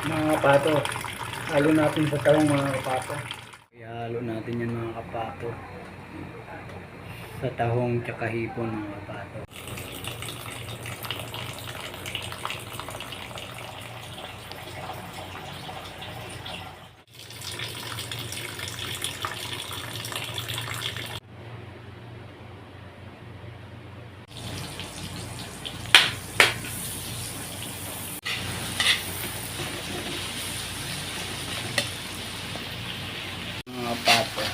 Mga kapato, halo natin sa tawang mga kapato. Ihalo natin yan mga kapato sa tahong tsaka hipon mga kapato. Mga kapato,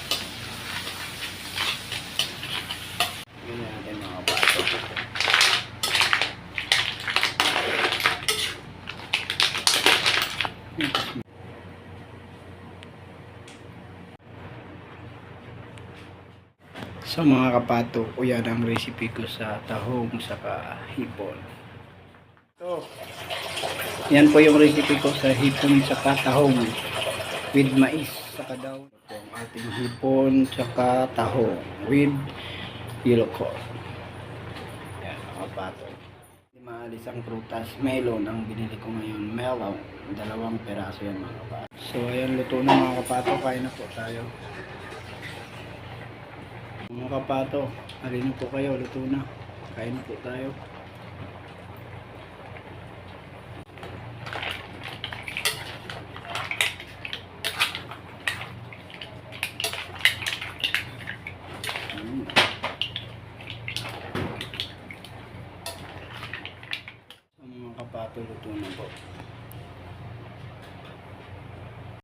yun natin mga kapato. So mga kapato, yan ang recipe ko sa tahong saka hipon. So, yan po yung recipe ko sa hipon saka tahong with mais saka daw. Ito ang ating hipon saka tahong with yellow corn. Yan mga kapato. Hindi maalis ang prutas. Melon ang binili ko ngayon. Melon. 2 peraso yan mga kapato. So ayan, luto na mga kapato. Kain na po tayo. Mga kapato, halina po kayo, luto na. Kain na po tayo. Mga kapato, luto na po.